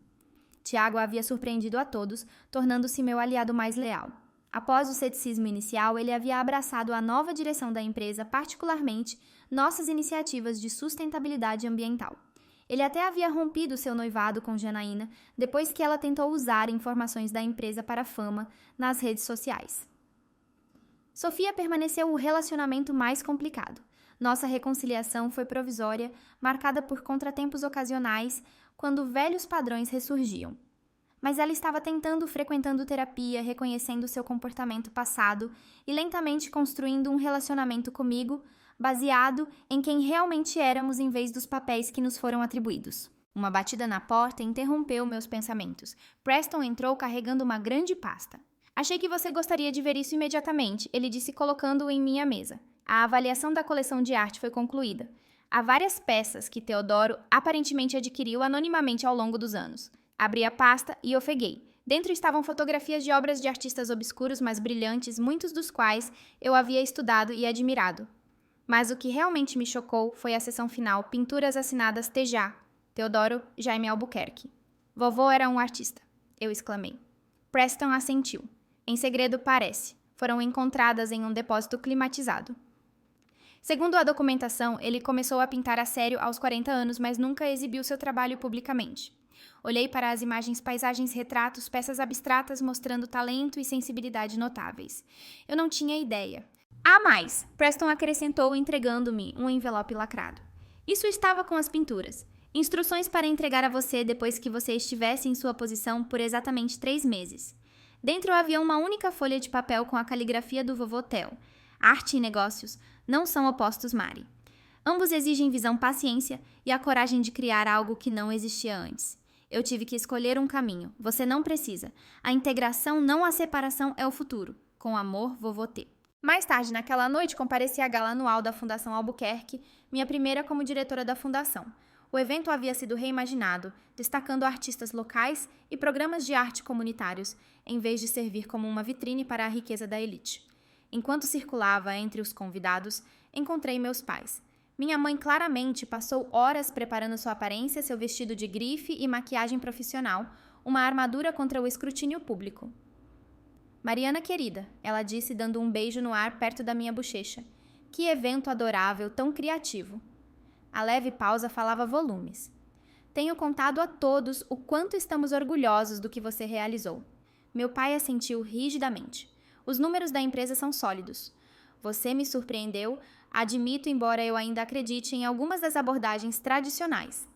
Tiago havia surpreendido a todos, tornando-se meu aliado mais leal. Após o ceticismo inicial, ele havia abraçado a nova direção da empresa, particularmente nossas iniciativas de sustentabilidade ambiental. Ele até havia rompido seu noivado com Janaína depois que ela tentou usar informações da empresa para fama nas redes sociais. Sofia permaneceu o relacionamento mais complicado. Nossa reconciliação foi provisória, marcada por contratempos ocasionais, quando velhos padrões ressurgiam. Mas ela estava frequentando terapia, reconhecendo seu comportamento passado e lentamente construindo um relacionamento comigo, baseado em quem realmente éramos em vez dos papéis que nos foram atribuídos. Uma batida na porta interrompeu meus pensamentos. Preston entrou carregando uma grande pasta. Achei que você gostaria de ver isso imediatamente, ele disse colocando-o em minha mesa. A avaliação da coleção de arte foi concluída. Há várias peças que Teodoro aparentemente adquiriu anonimamente ao longo dos anos. Abri a pasta e ofeguei. Dentro estavam fotografias de obras de artistas obscuros, mas brilhantes, muitos dos quais eu havia estudado e admirado. Mas o que realmente me chocou foi a seção final, pinturas assinadas Tejá, Teodoro Jaime Albuquerque. Vovô era um artista, eu exclamei. Preston assentiu. Em segredo, parece. Foram encontradas em um depósito climatizado. Segundo a documentação, ele começou a pintar a sério aos 40 anos, mas nunca exibiu seu trabalho publicamente. Olhei para as imagens, paisagens, retratos, peças abstratas mostrando talento e sensibilidade notáveis. Eu não tinha ideia. Há mais! Preston acrescentou, entregando-me um envelope lacrado. Isso estava com as pinturas. Instruções para entregar a você depois que você estivesse em sua posição por exatamente 3 meses. Dentro havia uma única folha de papel com a caligrafia do vovô Theo. Arte e negócios não são opostos, Mari. Ambos exigem visão, paciência e a coragem de criar algo que não existia antes. Eu tive que escolher um caminho. Você não precisa. A integração, não a separação, é o futuro. Com amor, vovô T. Mais tarde, naquela noite, compareci à gala anual da Fundação Albuquerque, minha primeira como diretora da fundação. O evento havia sido reimaginado, destacando artistas locais e programas de arte comunitários, em vez de servir como uma vitrine para a riqueza da elite. Enquanto circulava entre os convidados, encontrei meus pais. Minha mãe claramente passou horas preparando sua aparência, seu vestido de grife e maquiagem profissional, uma armadura contra o escrutínio público. Mariana querida, ela disse dando um beijo no ar perto da minha bochecha. Que evento adorável, tão criativo. A leve pausa falava volumes. Tenho contado a todos o quanto estamos orgulhosos do que você realizou. Meu pai assentiu rigidamente. Os números da empresa são sólidos. Você me surpreendeu, admito, embora eu ainda acredite em algumas das abordagens tradicionais.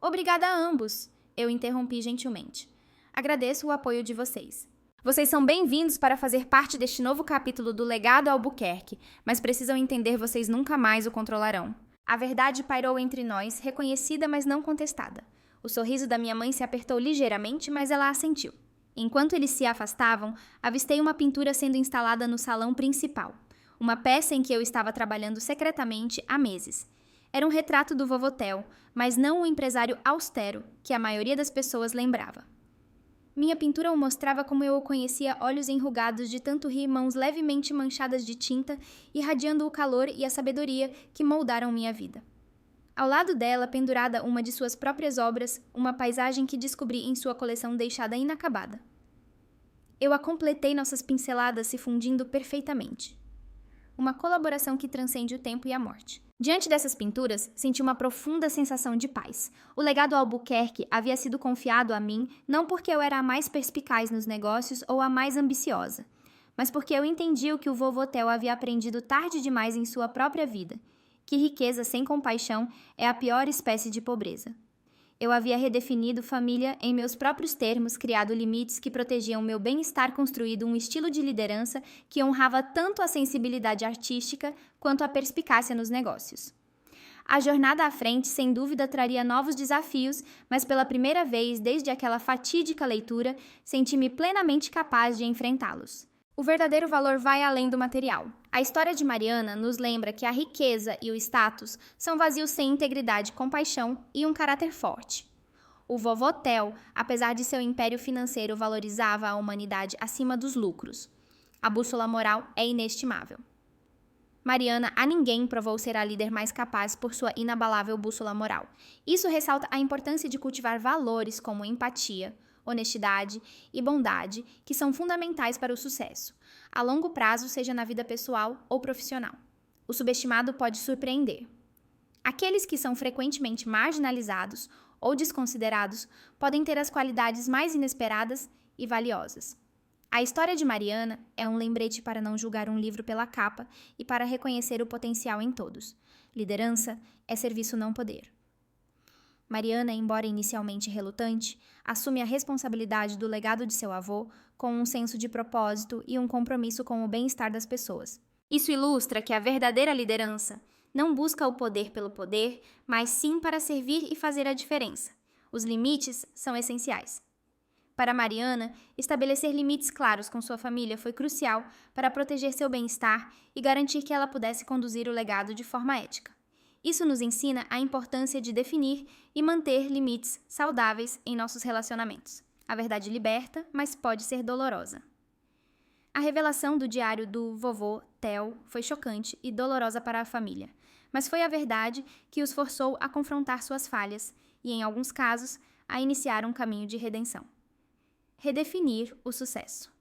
Obrigada a ambos, eu interrompi gentilmente. Agradeço o apoio de vocês. Vocês são bem-vindos para fazer parte deste novo capítulo do legado Albuquerque, mas precisam entender, vocês nunca mais o controlarão. A verdade pairou entre nós, reconhecida, mas não contestada. O sorriso da minha mãe se apertou ligeiramente, mas ela assentiu. Enquanto eles se afastavam, avistei uma pintura sendo instalada no salão principal. Uma peça em que eu estava trabalhando secretamente há meses. Era um retrato do vovô Theo, mas não o empresário austero que a maioria das pessoas lembrava. Minha pintura o mostrava como eu o conhecia, olhos enrugados de tanto rir, mãos levemente manchadas de tinta, irradiando o calor e a sabedoria que moldaram minha vida. Ao lado dela, pendurada uma de suas próprias obras, uma paisagem que descobri em sua coleção deixada inacabada. Eu a completei, nossas pinceladas se fundindo perfeitamente. Uma colaboração que transcende o tempo e a morte. Diante dessas pinturas, senti uma profunda sensação de paz. O legado Albuquerque havia sido confiado a mim não porque eu era a mais perspicaz nos negócios ou a mais ambiciosa, mas porque eu entendi o que o vovô Theo havia aprendido tarde demais em sua própria vida, que riqueza sem compaixão é a pior espécie de pobreza. Eu havia redefinido família em meus próprios termos, criado limites que protegiam meu bem-estar, construído um estilo de liderança que honrava tanto a sensibilidade artística quanto a perspicácia nos negócios. A jornada à frente, sem dúvida, traria novos desafios, mas pela primeira vez desde aquela fatídica leitura, senti-me plenamente capaz de enfrentá-los. O verdadeiro valor vai além do material. A história de Mariana nos lembra que a riqueza e o status são vazios sem integridade, compaixão e um caráter forte. O vovô Theo, apesar de seu império financeiro, valorizava a humanidade acima dos lucros. A bússola moral é inestimável. Mariana a ninguém provou ser a líder mais capaz por sua inabalável bússola moral. Isso ressalta a importância de cultivar valores como empatia, honestidade e bondade, que são fundamentais para o sucesso, a longo prazo, seja na vida pessoal ou profissional. O subestimado pode surpreender. Aqueles que são frequentemente marginalizados ou desconsiderados podem ter as qualidades mais inesperadas e valiosas. A história de Mariana é um lembrete para não julgar um livro pela capa e para reconhecer o potencial em todos. Liderança é serviço, não poder. Mariana, embora inicialmente relutante, assume a responsabilidade do legado de seu avô com um senso de propósito e um compromisso com o bem-estar das pessoas. Isso ilustra que a verdadeira liderança não busca o poder pelo poder, mas sim para servir e fazer a diferença. Os limites são essenciais. Para Mariana, estabelecer limites claros com sua família foi crucial para proteger seu bem-estar e garantir que ela pudesse conduzir o legado de forma ética. Isso nos ensina a importância de definir e manter limites saudáveis em nossos relacionamentos. A verdade liberta, mas pode ser dolorosa. A revelação do diário do vovô Theo foi chocante e dolorosa para a família, mas foi a verdade que os forçou a confrontar suas falhas e, em alguns casos, a iniciar um caminho de redenção. Redefinir o sucesso.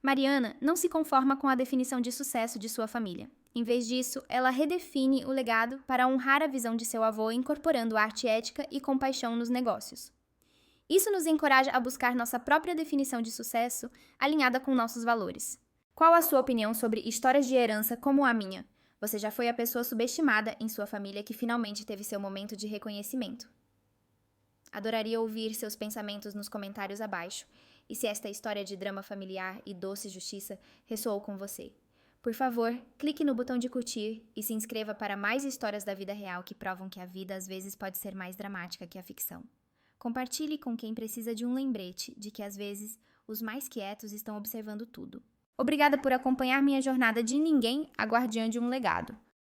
Mariana não se conforma com a definição de sucesso de sua família. Em vez disso, ela redefine o legado para honrar a visão de seu avô, incorporando arte ética e compaixão nos negócios. Isso nos encoraja a buscar nossa própria definição de sucesso, alinhada com nossos valores. Qual a sua opinião sobre histórias de herança como a minha? Você já foi a pessoa subestimada em sua família que finalmente teve seu momento de reconhecimento? Adoraria ouvir seus pensamentos nos comentários abaixo, e se esta história de drama familiar e doce justiça ressoou com você. Por favor, clique no botão de curtir e se inscreva para mais histórias da vida real que provam que a vida às vezes pode ser mais dramática que a ficção. Compartilhe com quem precisa de um lembrete de que às vezes os mais quietos estão observando tudo. Obrigada por acompanhar minha jornada de ninguém a guardiã de um legado.